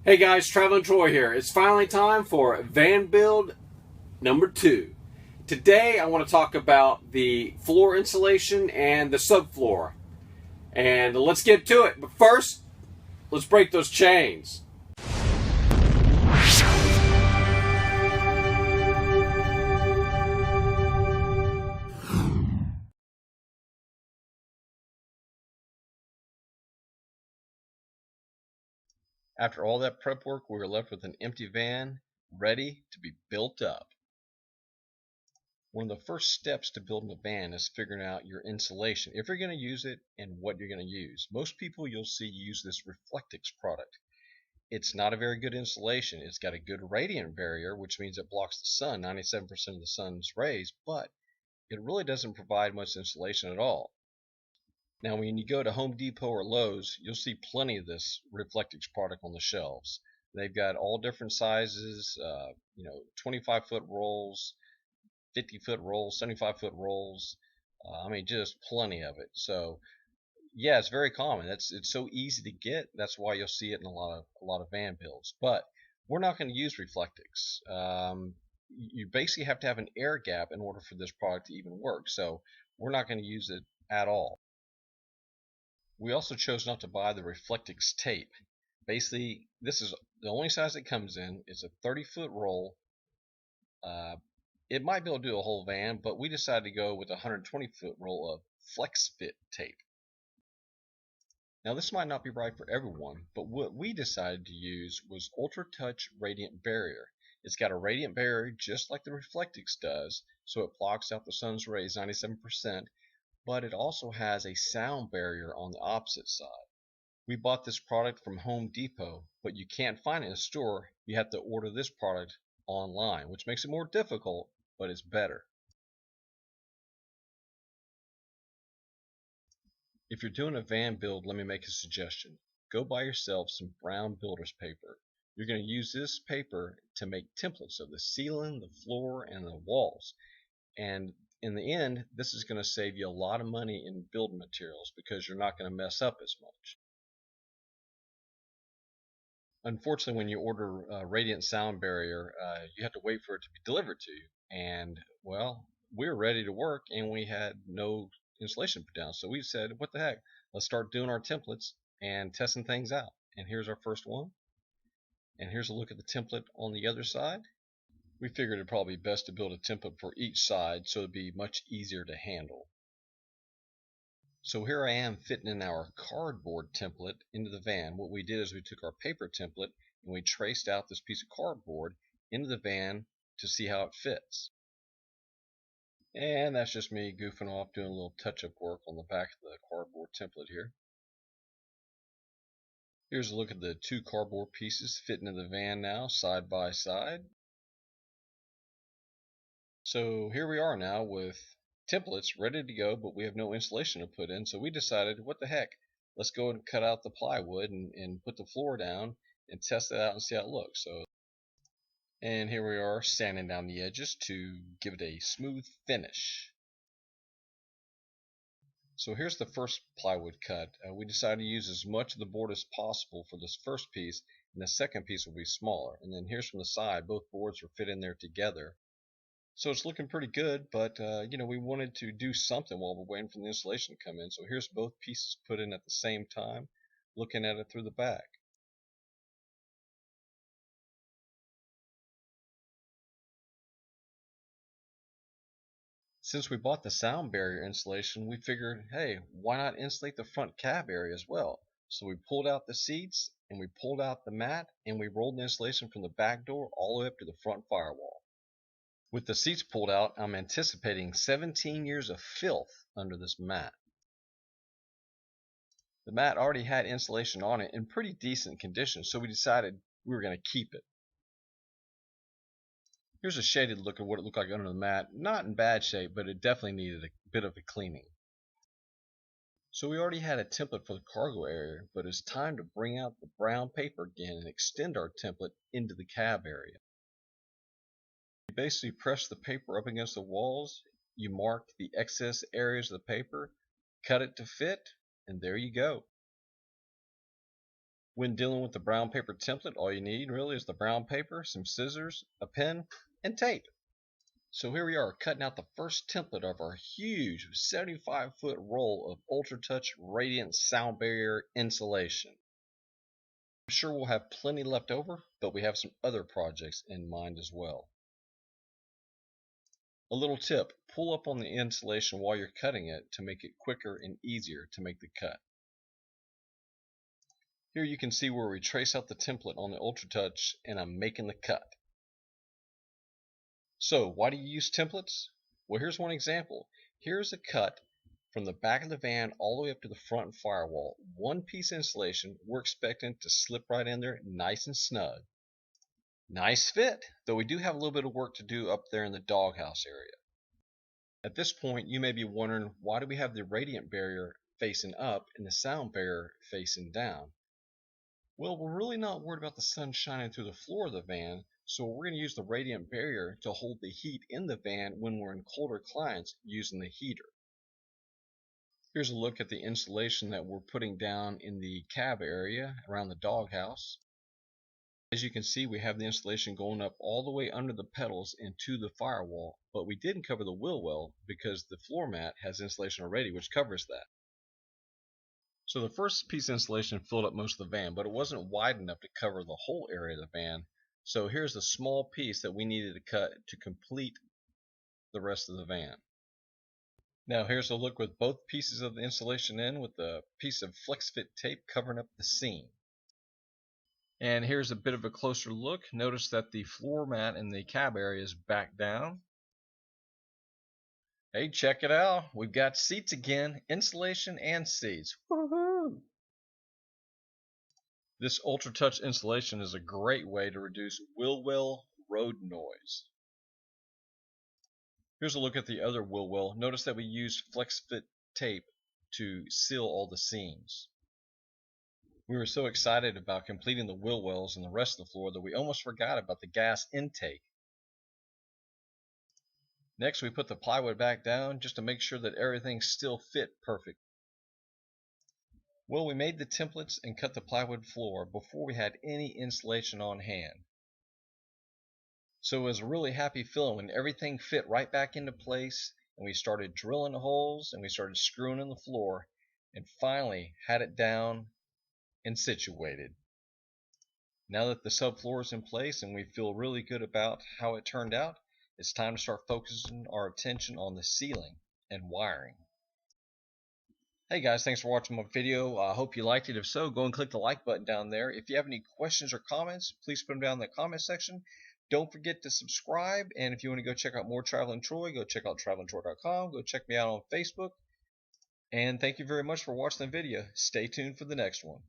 Hey guys, Traveling Troy here. It's finally time for van build number 2. Today I want to talk about the floor insulation and the subfloor. And let's get to it. But first, let's break those chains. After all that prep work, we were left with an empty van ready to be built up. One of the first steps to building a van is figuring out your insulation, if you're going to use it and what you're going to use. Most people you'll see use this Reflectix product. It's not a very good insulation. It's got a good radiant barrier, which means it blocks the sun, 97% of the sun's rays, but it really doesn't provide much insulation at all. Now, when you go to Home Depot or Lowe's, you'll see plenty of this Reflectix product on the shelves. They've got all different sizes, 25-foot rolls, 50-foot rolls, 75-foot rolls. Just plenty of it. So, yeah, it's very common. It's so easy to get. That's why you'll see it in a lot of van builds. But we're not going to use Reflectix. You basically have to have an air gap in order for this product to even work. So, we're not going to use it at all. We also chose not to buy the Reflectix tape. Basically, this is the only size it comes in. It's a 30-foot roll. It might be able to do a whole van, but we decided to go with a 120-foot roll of Flex Fit tape. Now, this might not be right for everyone, but what we decided to use was Ultra Touch Radiant Barrier. It's got a radiant barrier just like the Reflectix does, so it blocks out the sun's rays 97%. But it also has a sound barrier on the opposite side. We bought this product from Home Depot, but you can't find it in a store. You have to order this product online, which makes it more difficult, but it's better. If you're doing a van build, let me make a suggestion. Go buy yourself some brown builder's paper. You're going to use this paper to make templates of the ceiling, the floor, and the walls. And in the end, this is going to save you a lot of money in building materials because you're not going to mess up as much. Unfortunately, when you order a radiant sound barrier, you have to wait for it to be delivered to you. And, well, we were ready to work and we had no insulation put down. So we said, what the heck? Let's start doing our templates and testing things out. And here's our first one. And here's a look at the template on the other side. We figured it'd probably be best to build a template for each side so it'd be much easier to handle. So here I am fitting in our cardboard template into the van. What we did is we took our paper template and we traced out this piece of cardboard into the van to see how it fits. And that's just me goofing off doing a little touch-up work on the back of the cardboard template here. Here's a look at the two cardboard pieces fitting in the van now, side by side. So here we are now with templates ready to go, but we have no insulation to put in. So we decided, what the heck, let's go and cut out the plywood and put the floor down and test it out and see how it looks. And here we are sanding down the edges to give it a smooth finish. So here's the first plywood cut. We decided to use as much of the board as possible for this first piece, and the second piece will be smaller. And then here's from the side, both boards are fit in there together. So it's looking pretty good, but we wanted to do something while we're waiting for the insulation to come in. So here's both pieces put in at the same time, looking at it through the back. Since we bought the sound barrier insulation, we figured, hey, why not insulate the front cab area as well? So we pulled out the seats and we pulled out the mat and we rolled the insulation from the back door all the way up to the front firewall. With the seats pulled out, I'm anticipating 17 years of filth under this mat. The mat already had insulation on it in pretty decent condition, so we decided we were going to keep it. Here's a shaded look at what it looked like under the mat. Not in bad shape, but it definitely needed a bit of a cleaning. So we already had a template for the cargo area, but it's time to bring out the brown paper again and extend our template into the cab area. You basically press the paper up against the walls, you mark the excess areas of the paper, cut it to fit, and there you go. When dealing with the brown paper template, all you need really is the brown paper, some scissors, a pen, and tape. So here we are cutting out the first template of our huge 75-foot roll of Ultra Touch Radiant Sound Barrier insulation. I'm sure we'll have plenty left over, but we have some other projects in mind as well. A little tip, pull up on the insulation while you're cutting it to make it quicker and easier to make the cut. Here you can see where we trace out the template on the Ultra Touch and I'm making the cut. So why do you use templates? Well, here's one example. Here's a cut from the back of the van all the way up to the front firewall. One piece of insulation, we're expecting to slip right in there nice and snug. Nice fit, though we do have a little bit of work to do up there in the doghouse area. At this point, you may be wondering, why do we have the radiant barrier facing up and the sound barrier facing down? Well, we're really not worried about the sun shining through the floor of the van, so we're going to use the radiant barrier to hold the heat in the van when we're in colder climates using the heater. Here's a look at the insulation that we're putting down in the cab area around the doghouse. As you can see, we have the insulation going up all the way under the pedals and to the firewall, but we didn't cover the wheel well because the floor mat has insulation already which covers that. So the first piece of insulation filled up most of the van, but it wasn't wide enough to cover the whole area of the van. So here's a small piece that we needed to cut to complete the rest of the van. Now here's a look with both pieces of the insulation in with a piece of flex fit tape covering up the seam. And here's a bit of a closer look. Notice that the floor mat in the cab area is back down. Hey, check it out. We've got seats again, insulation and seats. Woohoo! This Ultra Touch insulation is a great way to reduce wheel well road noise. Here's a look at the other wheel well. Notice that we used flex fit tape to seal all the seams. We were so excited about completing the wheel wells and the rest of the floor that we almost forgot about the gas intake. Next, we put the plywood back down just to make sure that everything still fit perfect. Well, we made the templates and cut the plywood floor before we had any insulation on hand. So it was a really happy feeling when everything fit right back into place and we started drilling the holes and we started screwing in the floor and finally had it down and situated. Now that the subfloor is in place and we feel really good about how it turned out, it's time to start focusing our attention on the ceiling and wiring. Hey guys, thanks for watching my video. I hope you liked it. If so, go and click the like button down there. If you have any questions or comments, please put them down in the comment section. Don't forget to subscribe, and if you want to go check out more Traveling Troy, go check out travelingtroy.com. Go check me out on Facebook. And thank you very much for watching the video. Stay tuned for the next one.